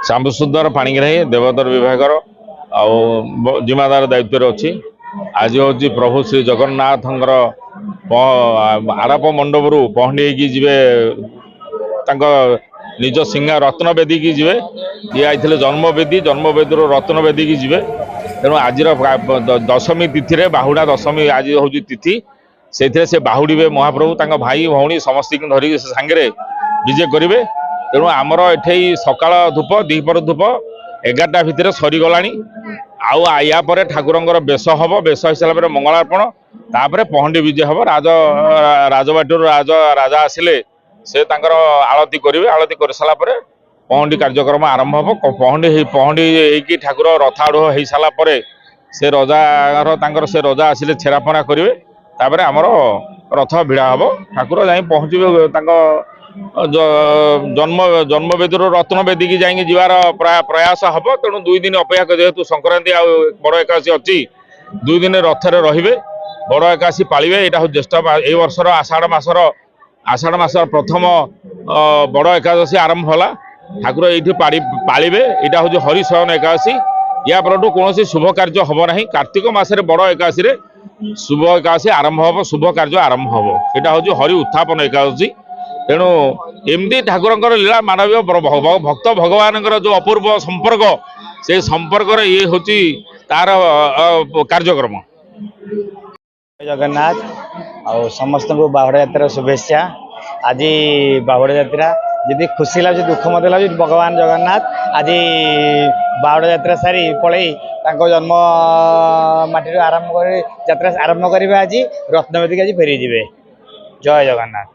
शाम्बुसुंदर पाणिग्राही देवोत्तर विभाग जिम्मेदार दायित्व अच्छी। आज हूँ प्रभु श्री जगन्नाथ आड़प मंडप पहंडी जीवे निज सिंहा रत्नवेदी की जीवे। ये आते जन्मवेदी रत्नवेदी की जीवे। तेणु आज दशमी तिथि रे बाहुड़ा दशमी आज हूँ तिथि से बाहुड़े महाप्रभु तक भाई भौणी समस्त धरिक सांगे विजे करेंगे। तेणु आमर एठे सकाळ धूप दीपर धूप 11टा भितर सरीगला। या ठाकुर बेश हम बेश हो सारा मंगलार्पण तापर पहंडी विजे हम राजबाटी राजा आसिले से आलती करेंगे। आलती कर सारापर पहंडी कार्यक्रम आरंभ हम। पहंडी ठाकुर रथारूढ़ हो सारापर से रजार से रजा आसिले छेरापना करेंगे। तापर आमर रथ भिड़ा हम ठाकुर जा पहुँचे जन्मवेदी रत्नवेदी की जाइए जीवार प्रयास हम। तेणु 2 दिन अपेक्षा जेहेतु संक्रांति आ बड़ एकादशी अच्छी 2 दिन रथरे रे बड़ एकादशी पालिबे। यहाँ हूँ ज्येष्ठ ए वर्षर आषाढ़ मासर प्रथम बड़ एकादशी आरंभ होला। ठाकुर ये पालिबे। यहाँ हूँ हरिशयन एकादशी। या परठू कौन शुभ कार्य हम ना। कार्तिक मसरे बड़ एकादशी शुभ एकादशी आरंभ हम शुभ कार्य आरंभ हम। यहाँ हूँ हरि उत्थापन एकादशी। तेणु एमती ठाकुर लीला मानवीय भक्त भगवान जो अपूर्व संपर्क से संपर्क ये हूँ तार कार्यक्रम। जगन्नाथ आ समस्त को बाहुड़ा यात्रा शुभेच्छा। आज बाहुड़ा यात्रा जी खुशी लगे दुख मत लगे भगवान जगन्नाथ आज बाहुड़ा यात्रा सारी पलि जन्म माटी आरंभ कर यात्रा आरंभ करेंगे। आज रत्नवेदी आज फेरी जीवे। जय जगन्नाथ।